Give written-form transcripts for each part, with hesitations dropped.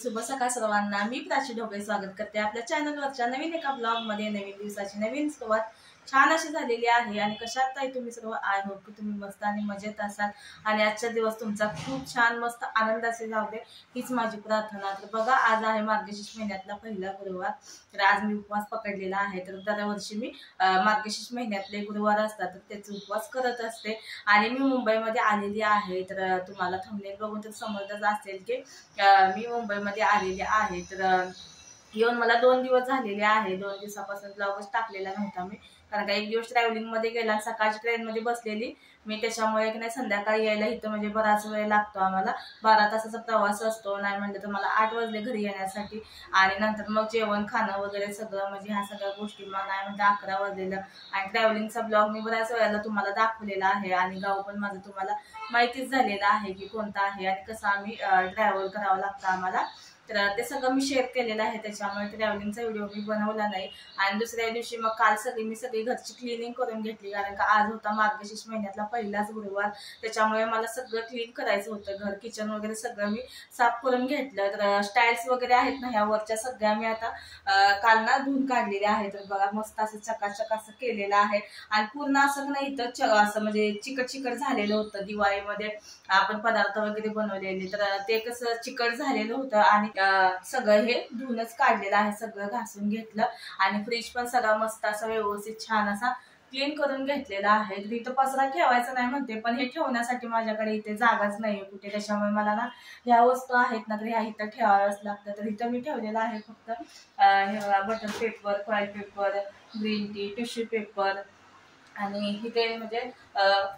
शुभ सकाळ सर्वांना। मी प्राची ढोबळे स्वागत करते आपल्या चॅनलवरच्या नवीन एका ब्लॉग मध्ये। नवीन दिवसाची नवीन सुरुवात छान अशी झालेली आहे आणि कशात आहे तुम्ही सर्व। आय होप की तुम्ही मस्त आणि मजेत असाल आणि आजचा दिवस तुमचा खूप छान मस्त आनंदाचे जाऊ दे हीच माझी प्रार्थना। तर बघा, आज आहे मार्गशीर्ष महिन्यातला पहिला गुरुवार। तर आज मी उपवास पकडलेला आहे। तर दरवर्षी मी मार्गशीर्ष महिन्यातले गुरुवार असतात तर त्याचे उपवास करत असते आणि मी मुंबईमध्ये आलेली आहे। तर तुम्हाला थंबनेल बघून तर समजतच असेल की मी मुंबईमध्ये आलेली आहे। तर येऊन मला 2 दिवस झालेले आहे। 2 दिवसापासून ब्लॉगच टाकलेला नव्हता मी, कारण का एक दिवस ट्रॅव्हलिंग मध्ये गेला, सकाळची ट्रेन मध्ये बसलेली मी, त्याच्यामुळे की नाही संध्याकाळी यायला इथं म्हणजे बराच वेळ लागतो आम्हाला। 12 तासाचा प्रवास असतो, नाही म्हणलं तर मला 8 वाजले घरी येण्यासाठी आणि नंतर मग जेवण खाणं वगैरे सगळं म्हणजे ह्या सगळ्या गोष्टी मग नाही म्हणजे 11 वाजलेलं। आणि ट्रॅव्हलिंगचा ब्लॉग मी बऱ्याच वेळेला तुम्हाला दाखवलेला आहे आणि गाव पण माझं तुम्हाला माहितीच झालेलं आहे की कोणता आहे आणि कसं आम्ही ट्रॅव्हल करावं लागतं आम्हाला। तर ते सगळं मी शेअर केलेलं आहे, त्याच्यामुळे ट्रॅव्हलिंगचा व्हिडिओ मी बनवला नाही। आणि दुसऱ्या दिवशी मग काल मी सगळी घरची क्लिनिंग करून घेतली, कारण का आज होता मार्गशीर्ष महिन्यातला पहिलाच गुरुवार, त्याच्यामुळे मला सगळं क्लीन करायचं होतं। घर किचन वगैरे सगळं मी साफ करून घेतलं। तर स्टाईल्स वगैरे आहेत ना ह्या वरच्या सगळ्या मी आता काल ना धुवून काढलेल्या आहेत। तर बघा मस्त असं चकाचक असं केलेलं आहे आणि पूर्ण असं नाही तर असं म्हणजे चिकट चिकट झालेलं होतं। दिवाळीमध्ये आपण पदार्थ वगैरे बनवलेले तर ते कसं चिकट झालेलं होतं आणि सगळं हे धुवूनच काढलेलं आहे, सगळं घासून घेतलं आणि फ्रीज पण सगळा मस्त असा व्यवस्थित छान असा क्लीन करून घेतलेला आहे। इथं पसरा ठेवायचा नाही म्हणते, पण हे ठेवण्यासाठी माझ्याकडे इथे जागाच नाहीये कुठे, त्याच्यामुळे मला ना ह्या वस्तू आहेत ना तर ह्या इथं ठेवाव्याच लागतं। तर इथं मी ठेवलेलं आहे फक्त हे butter paper, foil paper, green tea, tissue paper आणि इथे म्हणजे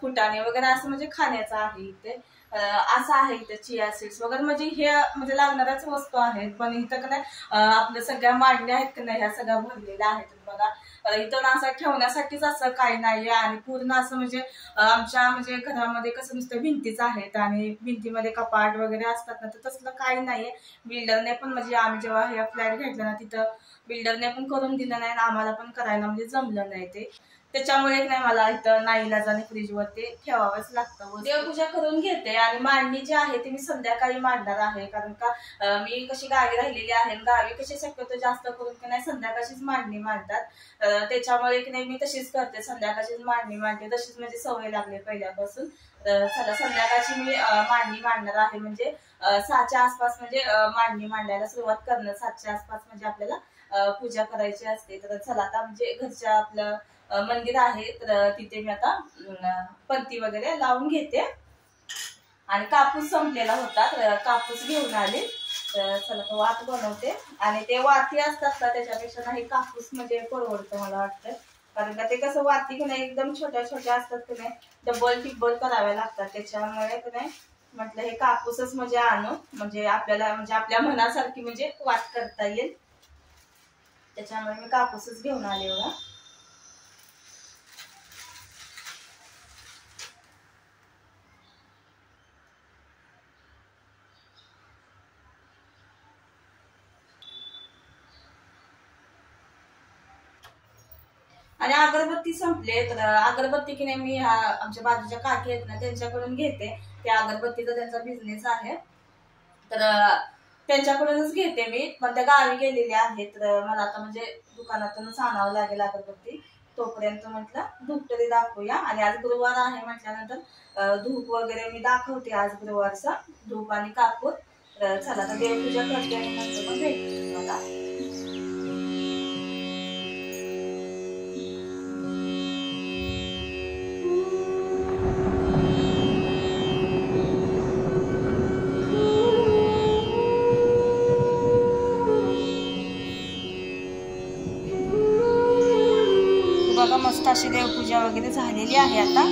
फुटाणे वगैरे असं म्हणजे खाण्याचं आहे इथे असं आहे। इथे चिया सीड्स वगैरे म्हणजे हे म्हणजे लागणाऱ्याच वस्तू आहेत। पण इथं का नाही आपल्या सगळ्या मांडण्या आहेत का नाही ह्या सगळ्या भरलेल्या आहेत। बघा इथं ना असं ठेवण्यासाठीच असं काही नाहीये आणि पूर्ण असं म्हणजे आमच्या म्हणजे घरामध्ये कसं नुसतं भिंतीच आहेत आणि भिंतीमध्ये कपाट वगैरे असतात ना, तर तसलं काही नाहीये। बिल्डरने पण म्हणजे आम्ही जेव्हा हे फ्लॅट घेतला ना तिथं बिल्डरने पण करून दिलं नाही आणि आम्हाला पण करायला म्हणजे जमलं नाही ते, त्याच्यामुळे नाही मला इथं नाईलाजाने फ्रीजवरती ठेवावंच लागतं। देवपूजा करून घेते आणि मांडणी जी आहे ती मी संध्याकाळी मांडणार आहे, कारण का मी कशी गावी राहिलेली आहे, गावी कशी शक्यतो जास्त करून की नाही संध्याकाळचीच मांडणी मांडतात, त्याच्यामुळे की नाही मी तशीच करते, संध्याकाळचीच मांडणी मांडते, तशीच म्हणजे सवय लागली पहिल्यापासून। चला संध्याकाळची मी मांडणी मांडणार आहे, म्हणजे 6च्या आसपास म्हणजे मांडणी मांडायला सुरुवात करणं। 7च्या आसपास म्हणजे आपल्याला पूजा करायची असते। तर चला आता म्हणजे घरच्या आपलं मंदिर आहे तर तिथे मी आता पंती वगैरे लावून घेते आणि कापूस संपलेला होता तर कापूस घेऊन आले। तर चला तो वात बनवते आणि ते वाती असतात ना त्याच्यापेक्षा नाही कापूस म्हणजे परवडतं मला वाटतं, कारण का ते कसं वाती की नाही एकदम छोट्या छोट्या असतात की नाही, डबल टिब्बल कराव्या लागतात, त्याच्यामुळे की नाही म्हटलं हे कापूसच म्हणजे आणू म्हणजे आपल्याला म्हणजे आपल्या मनासारखी म्हणजे वात करता येईल, त्याच्यामुळे मी कापूसच घेऊन आले बघा। आणि अगरबत्ती संपले तर अगरबत्ती की नाही मी आमच्या बाजूच्या काकी आहेत ना त्यांच्याकडून घेते, त्या अगरबत्तीचा त्यांचा बिझनेस आहे तर त्यांच्याकडूनच घेते मी, पण त्या गावी गेलेले आहेत तर मला आता म्हणजे दुकानातूनच आणावं लागेल अगरबत्ती। तोपर्यंत म्हटलं धूप तरी दाखवूया आणि आज गुरुवार आहे म्हटल्यानंतर धूप वगैरे मी दाखवते आज गुरुवारचा, धूप आणि कापूर। तर चला आता देवपूजा करते आणि नंतर मग भेटते तुम्हाला। बघा मस्त अशी देवपूजा वगैरे झालेली आहे आता।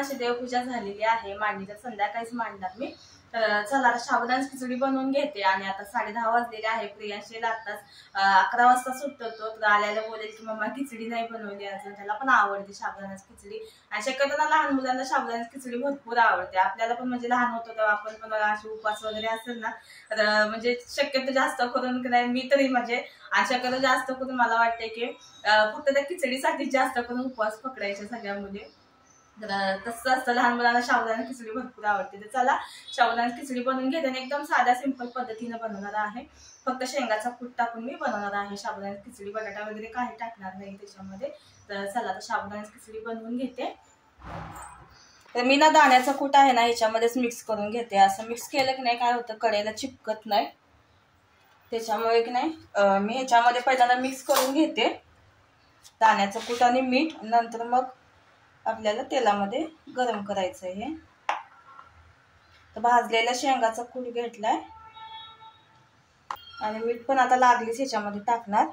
अशी देवपूजा झालेली आहे, मांडणी तर संध्याकाळीच मांडणार मी. तर चला आता साबुदाण्याची खिचडी बनवून घेते. आणि आता 10:30 वाजलेले आहे. प्रियांश लागतात 11 वाजता सुटतो तर आल्याला बोलेल की मम्मा खिचडी नाही बनवली अजून. त्याला पण आवडते साबुदाण्याची खिचडी. आणि शक्यतो ना लहान मुलांना साबुदाण्याची खिचडी भरपूर आवडते. आपल्याला पण म्हणजे लहान होतो तेव्हा आपण पण असे उपवास वगैरे असेल ना तर म्हणजे शक्यतो जास्त करून नाही मी तरी म्हणजे शक्यतो जास्त करून मला वाटते की फक्त त्या खिचडीसाठी जास्त करून उपवास पकडायचे सगळ्यामध्ये. तर तसं असतं, लहान मुलांना साबुदाणा खिचडी भरपूर आवडते. तर चला साबुदाणा खिचडी बनवून घेते आणि एकदम साध्या सिंपल पद्धतीने बनवणार आहे. फक्त शेंगाचा कूट टाकून मी बनवणार आहे साबुदाणा खिचडी. बटाटा वगैरे काही टाकणार नाही त्याच्यामध्ये. तर चला आता साबुदाणा खिचडी बनवून घेते. तर मी ना दाण्याचा कूट आहे ना ह्याच्यामध्येच मिक्स करून घेते. असं मिक्स केलं की नाही काय होतं, कढईला चिपकत नाही. त्याच्यामुळे की नाही मी ह्याच्यामध्ये पहिल्यांदा मिक्स करून घेते दाण्याचं कूट आणि मीठ. नंतर मग आपल्याला तेलामध्ये गरम करायचं आहे. तर भाजलेल्या शेंगाचा कूट घेतलाय आणि मीठ पण आता लागलीच ह्याच्यामध्ये टाकणार.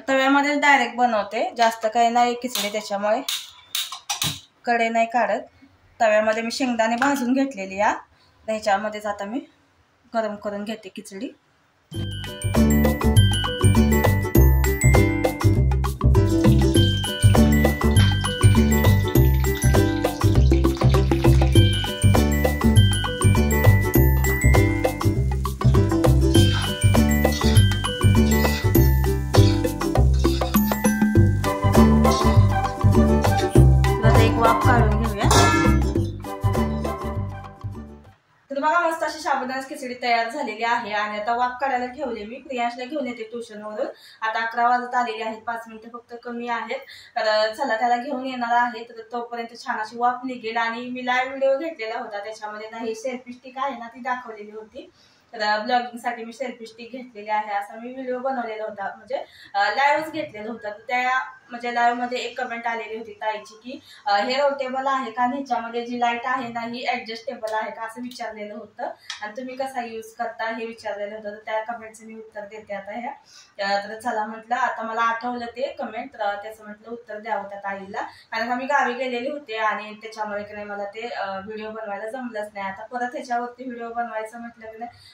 तव्यामध्ये डायरेक्ट बनवते, जास्त काही नाही खिचडी त्याच्यामुळे कढई नाही काढत. तव्यामध्ये मी शेंगदाणे भाजून घेतलेली या ह्याच्यामध्येच आता मी गरम करून घेते खिचडी. मस्त अशी साबुदाण्याची खिचडी तयार झालेली आहे. आणि आता वाफ काढायला ठेवले मी. प्रियांशला घेऊन येते ट्युशनवरून. आता 11 वाजत आलेली आहेत, 5 मिनिटं फक्त कमी आहेत. तर चला त्याला घेऊन येणार आहे. तर तोपर्यंत छान अशी वाफ निघेल. आणि मी लाईव्ह व्हिडिओ घेतलेला होता, त्याच्यामध्ये ना ही सेल्फी स्टिक आहे ना ती दाखवलेली होती. तर ब्लॉगिंगसाठी मी सेल्फी स्टिक घेतलेली आहे. असा मी व्हिडिओ बनवलेला होता, म्हणजे लाईव्हच घेतलेलं होतं. तर त्या म्हणजे लाईव्ह मध्ये एक कमेंट आलेली होती ताईची की हे रोटेबल आहे का, आणि ह्याच्यामध्ये जी लाईट आहे ना ही ऍडजस्टेबल आहे का असं विचारलेलं होतं. आणि तुम्ही कसा यूज करता हे विचारलेलं होतं. तर त्या कमेंटचं मी उत्तर देते आता ह्या. तर चला म्हटलं, आता मला आठवलं ते कमेंट, तर त्याचं म्हटलं उत्तर द्यावं त्या ताईला. कारण आम्ही गावी गेलेले होते आणि त्याच्यामुळे की नाही मला ते व्हिडिओ बनवायला जमलंच नाही. आता परत ह्याच्यावरती व्हिडिओ बनवायचं म्हटलं की नाही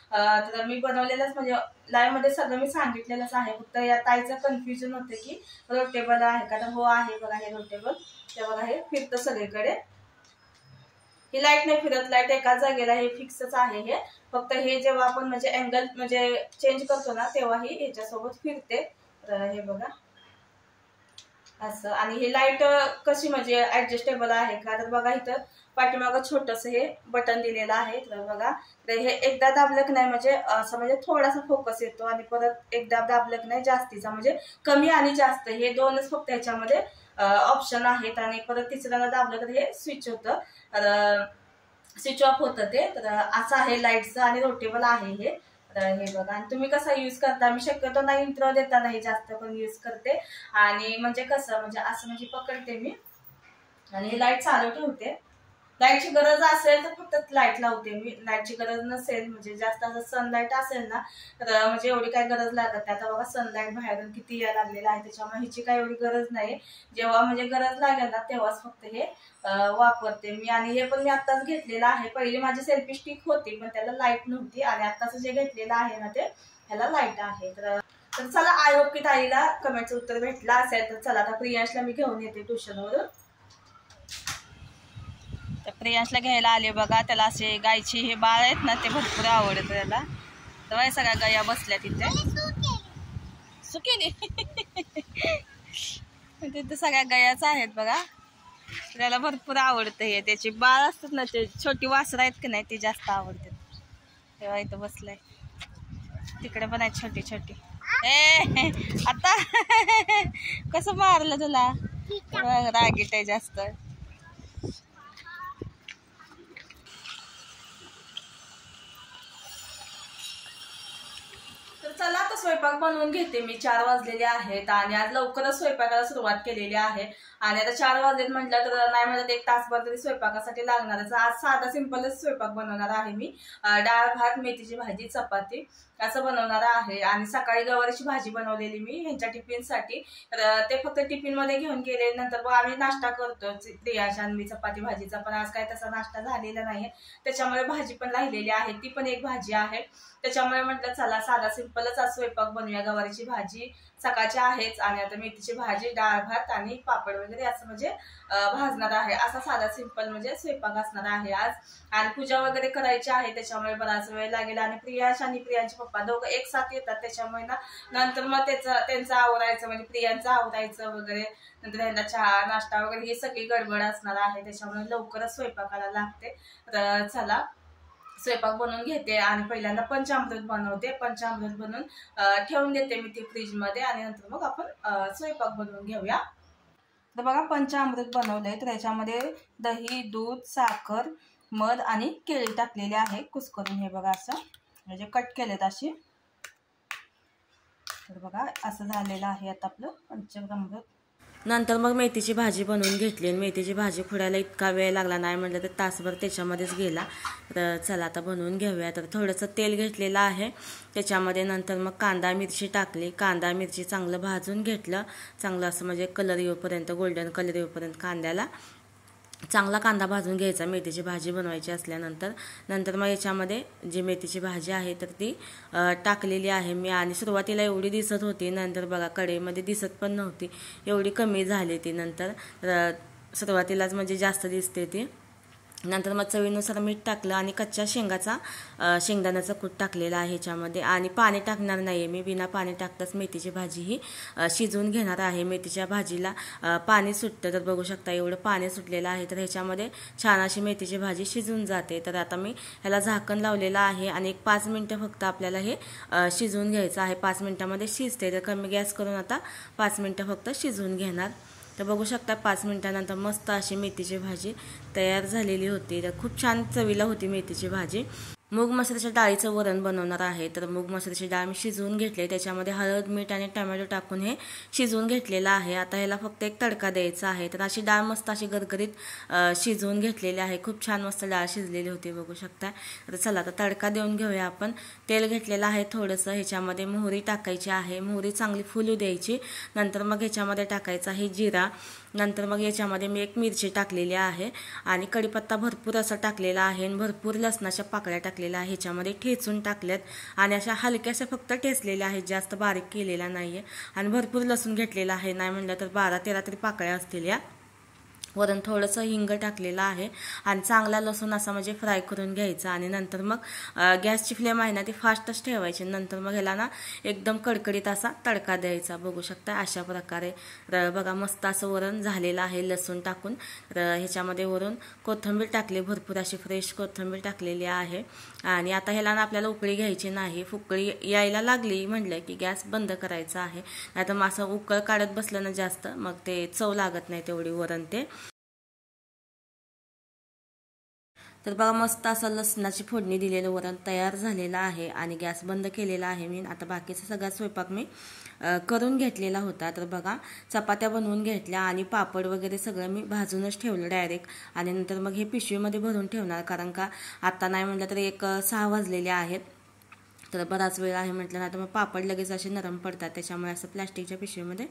तर मी बनवलेलंच, म्हणजे लाईव्ह मध्ये सगळं मी सांगितलेलंच आहे. फक्त या ताईचं कन्फ्युजन होतं की रोटेबल आहे का. तर हो आहे बघा हे रोटेबल. ते बघा हे फिरतं सगळीकडे. ही लाईट नाही फिरत, लाईट एका जागेला, हे फिक्सच आहे. हे फक्त हे जेव्हा आपण म्हणजे अँगल म्हणजे चेंज करतो ना तेव्हा ही ह्याच्यासोबत फिरते. तर हे बघा असं. आणि हे लाईट कशी म्हणजे ऍडजस्टेबल आहे का, तर बघा इथं पाठीमागं छोटस हे बटन दिलेलं आहे. तर बघा तर हे एकदा दाबलं की नाही म्हणजे असं म्हणजे थोडासा फोकस येतो, आणि परत एकदा दाबलं की नाही जास्तीचा, म्हणजे कमी आणि जास्त हे दोनच फक्त ह्याच्यामध्ये ऑप्शन आहेत. आणि परत तिसऱ्याला दाबलं तर हे स्विच होतं, स्विच ऑफ होतं ते. तर असं आहे लाईटचं आणि रोटेबल आहे हे. तर हे बघा. आणि तुम्ही कसा यूज करता, मी शक्यतो ना इंट्रो देताना हे जास्त पण यूज करते. आणि म्हणजे कसं म्हणजे असं म्हणजे पकडते मी आणि हे लाईट चालू ठेवते. लाईटची गरज असेल तर फक्त लाईट लावते मी. लाईटची गरज नसेल म्हणजे जास्त असं सनलाईट असेल ना तर म्हणजे एवढी काही गरज लागत नाही. आता बघा सनलाईट बाहेरून किती यायला लागलेला आहे, त्याच्यामुळे ह्याची काही एवढी गरज नाही. जेव्हा म्हणजे गरज लागेल ना तेव्हाच फक्त हे वापरते मी. आणि हे पण मी आत्ताच घेतलेलं आहे. पहिली माझी सेल्फी स्टिक होती पण त्याला लाईट नव्हती, आणि आत्ताच जे घेतलेलं आहे ना ते ह्याला लाईट आहे. तर चला, आय होप की ताईला कमेंटचं उत्तर भेटलं असेल. तर चला आता प्रियांशला मी घेऊन येते ट्युशनवरून. तर प्रियांशला घ्यायला आले बघा. त्याला असे गायची हे बाळ आहेत ना ते भरपूर आवडतं त्याला. तर सगळ्या गाया बसल्या तिथे सुकेली तिथे सगळ्या गायाच आहेत बघा. त्याला भरपूर आवडतं हे. त्याची बाळ असतात ना ते छोटी वासरं आहेत की नाही ती जास्त आवडतात. तेव्हा इथं बसलाय. तिकडे पण आहेत छोटी छोटी. आता कसं मारलं तुला, रागीट आहे जास्त. चला आता स्वयंपाक बनवून घेते मी. 4 वाजलेले आहेत आणि आज लवकरच स्वयंपाकाला सुरुवात केलेली आहे. आणि आता 4 वाजलेत म्हटलं तर नाही म्हणत 1 तासभर तरी स्वयंपाकासाठी लागणारच. आज साधा सिंपलच स्वयंपाक बनवणार आहे मी. डाळ भात मेथीची भाजी चपाती असं बनवणार आहे. आणि सकाळी गवारीची भाजी बनवलेली मी ह्यांच्या टिफिनसाठी, तर ते फक्त टिफिन मध्ये घेऊन गेले. नंतर मग आम्ही नाश्ता करतो प्रियांश आणि मी चपाती भाजीचा, पण आज काय तसा नाश्ता झालेला नाहीये, त्याच्यामुळे भाजी पण राहिलेली आहे, ती पण एक भाजी आहे. त्याच्यामुळे म्हटलं चला साधा सिंपलच आज स्वयंपाक बनवूया. गवारीची भाजी सकाळची आहेच आणि आता मेथीची भाजी डाळ भात आणि पापड वगैरे असं म्हणजे भाजणार आहे. असा साधा सिंपल म्हणजे स्वयंपाक असणार आहे आज. आणि पूजा वगैरे करायची आहे, त्याच्यामुळे बराच वेळ लागेल. आणि प्रियांश आणि प्रियांचे पप्पा दोघं एक साथ येतात, त्याच्यामुळे ना नंतर मग त्यांचं आवरायचं म्हणजे प्रियांचं आवरायचं वगैरे, नंतर त्यांना चहा नाश्ता वगैरे ही सगळी गडबड असणार आहे, त्याच्यामुळे लवकरच स्वयंपाकाला लागते. तर चला स्वयंपाक बनवून घेते. आणि पहिल्यांदा पंचामृत बनवते. पंचामृत बनवून ठेवून देते मी ती फ्रीज मध्ये आणि नंतर मग आपण स्वयंपाक बनवून घेऊया. तर बघा पंचामृत बनवलंय, तर याच्यामध्ये दही दूध साखर मध आणि केळी टाकलेले आहे कुस्करून. हे बघा असं म्हणजे कट केलेत अशी. तर बघा असं झालेलं आहे आता आपलं पंचामृत. नंतर मग मेथीची भाजी बनवून घेतली. मेथीची भाजी खुडायला इतका वेळ लागला, नाही म्हटलं तर तासभर त्याच्यामध्येच गेला. तर चला आता बनवून घेऊया. तर थोडंसं तेल घेतलेलं आहे त्याच्यामध्ये. नंतर मग कांदा मिरची टाकली. कांदा मिरची चांगलं भाजून घेतलं, चांगलं असं म्हणजे कलर येऊपर्यंत, गोल्डन कलर येऊपर्यंत कांद्याला चांगला कांदा भाजून घ्यायचा मेथीची भाजी बनवायची असल्यानंतर. नंतर मग याच्यामध्ये जी मेथीची भाजी आहे तर ती टाकलेली आहे मी. आणि सुरुवातीला एवढी दिसत होती, नंतर बघा कढईमध्ये दिसत पण नव्हती, एवढी कमी झाली ती. नंतर सुरुवातीलाच म्हणजे जास्त दिसते ती. नंतर मग चवीनुसार मीठ टाकलं आणि कच्च्या शेंगदाण्याचं कूट टाकलेलं आहे ह्याच्यामध्ये. आणि पाणी टाकणार नाही मी, बिना पाणी टाकताच मेथीची भाजी ही शिजवून घेणार आहे. मेथीच्या भाजीला पाणी सुटतं, तर बघू शकता एवढं पाणी सुटलेलं आहे. तर ह्याच्यामध्ये छान अशी मेथीची भाजी शिजून जाते. तर आता मी ह्याला झाकण लावलेलं आहे आणि 5 मिनटं फक्त आपल्याला हे शिजवून घ्यायचं आहे. 5 मिनटामध्ये शिजते, तर कमी गॅस करून आता 5 मिनटं फक्त शिजवून घेणार. तर बघू शकता 5 मिनिटानंतर मस्त अशी मेथीची भाजी तयार झालेली होती. तर खूप छान चवीला होती मेथीची भाजी. मूग मसाल्याच्या डाळीचं वरण बनवणार आहे. तर मूग मसाल्याची डाळ मी शिजवून घेतली, त्याच्यामध्ये हळद मीठ आणि टोमॅटो टाकून हे शिजवून घेतलेलं आहे. आता ह्याला फक्त एक तडका द्यायचा आहे. तर अशी डाळ मस्त अशी गरगरीत शिजवून घेतलेली आहे. खूप छान मस्त डाळ शिजलेली होती बघू शकता. तर चला आता तडका देऊन घेऊया आपण. तेल घेतलेलं आहे थोडंसं, ह्याच्यामध्ये मोहरी टाकायची आहे. मोहरी चांगली फुलू द्यायची. नंतर मग ह्याच्यामध्ये टाकायचा आहे जिरा. नंतर मग याच्यामध्ये मी एक मिरची टाकलेली आहे आणि कढीपत्ता भरपूर असा टाकलेला आहे. आणि भरपूर लसणाच्या पाकळ्या टाकलेल्या आहे, ह्याच्यामध्ये ठेचून टाकल्यात आणि अशा हलक्याशा फक्त ठेचलेल्या आहेत, जास्त बारीक केलेला नाहीये. आणि भरपूर लसूण घेतलेला आहे, नाही म्हणलं तर 12-13 तरी पाकळ्या असतील या. वरून थोडंसं हिंग टाकलेलं आहे आणि चांगला लसूण असा म्हणजे फ्राय करून घ्यायचा. आणि नंतर मग गॅसची फ्लेम आहे ना ती फास्टच ठेवायची. नंतर मग ह्याला ना एकदम कडकडीत असा तडका द्यायचा बघू शकता अशा प्रकारे. बघा मस्त असं वरण झालेलं आहे लसूण टाकून. ह्याच्यामध्ये वरून कोथिंबीर टाकली, भरपूर अशी फ्रेश कोथिंबीर टाकलेली आहे. आणि आता ह्याला ना आपल्याला उकळी घ्यायची नाही. उकळी यायला लागली म्हटलं की गॅस बंद करायचा आहे, नाहीतर मग असं उकळ काढत बसलं ना जास्त मग ते चव लागत नाही तेवढी वरण ते. तर बघा मस्त असं लसणाची फोडणी दिलेलं वरण तयार झालेलं आहे आणि गॅस बंद केलेला आहे मी. आता बाकीचा सगळा स्वयंपाक मी करून घेतलेला होता. तर बघा चपात्या बनवून घेतल्या आणि पापड वगैरे सगळं मी भाजूनच ठेवलं डायरेक्ट. आणि नंतर मग हे पिशवीमध्ये भरून ठेवणार, कारण का आता नाही म्हटलं तर 6 वाजलेले आहेत, तर बराच वेळ आहे म्हटलं ना तर मग पापड लगेच असे नरम पडतात, त्याच्यामुळे असं प्लॅस्टिकच्या पिशवीमध्ये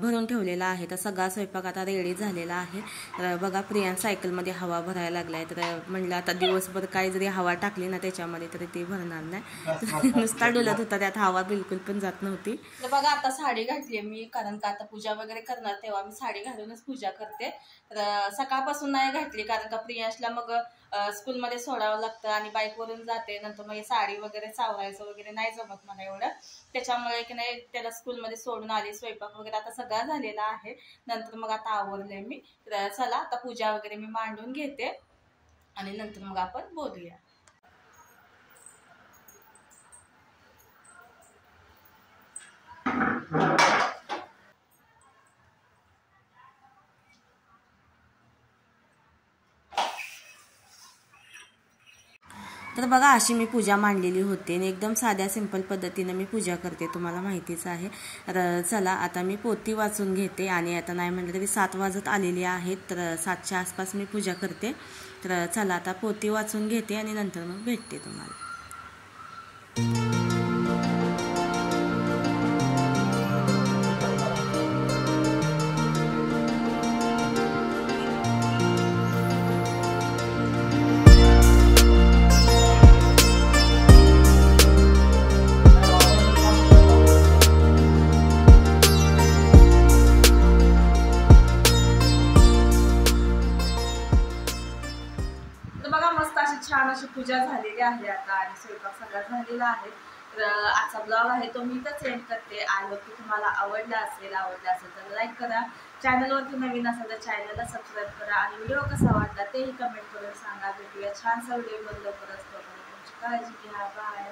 भरून ठेवलेला आहे. तर सगळा स्वयंपाक आता रेडी झालेला आहे. तर बघा प्रियांश सायकलमध्ये हवा भरायला लागलाय. तर म्हणलं आता दिवसभर काही जरी हवा टाकली ना त्याच्यामध्ये तरी ते भरणार नाही. नुसता डुलत होता, त्यात हवा बिलकुल पण जात नव्हती. तर बघा आता साडी घातली मी, कारण का आता पूजा वगैरे करणार तेव्हा मी साडी घालूनच पूजा करते. तर सकाळपासून नाही घातली, कारण का प्रियांशला मग स्कूलमध्ये सोडावं लागतं आणि बाईकवरून जाते. नंतर मग साडी वगैरे सावरायचं वगैरे नाही जमत मला एवढं, त्याच्यामुळे की नाही त्याला स्कूलमध्ये सोडून आली. स्वयंपाक वगैरे आता सगळा झालेला आहे. नंतर मग आता आवरले मी. तर चला आता पूजा वगैरे मी मांडून घेते आणि नंतर मग आपण बोलूया. तर बघा अशी मी पूजा मांडलेली होते आणि एकदम साध्या सिंपल पद्धतीनं मी पूजा करते, तुम्हाला माहितीच आहे. तर चला आता मी पोथी वाचून घेते आणि आता नाही म्हटलं तरी 7 वाजत आलेली आहेत, तर 7च्या आसपास मी पूजा करते. तर चला आता पोथी वाचून घेते आणि नंतर मग भेटते तुम्हाला. छान अशी पूजा झालेली आहे आता आणि स्वयंपाक सगळा झालेला आहे. तर आजचा ब्लॉग आहे तो मी इथंच एंड करते. आय होप की तुम्हाला आवडला असेल तर लाईक करा, चॅनलवरती नवीन असेल तर चॅनलला सबस्क्राईब करा आणि व्हिडिओ कसा वाटला तेही कमेंट करून सांगा. भेटूया छानसा व्हिडिओ लवकरच. तुमची काळजी घ्या. बाय.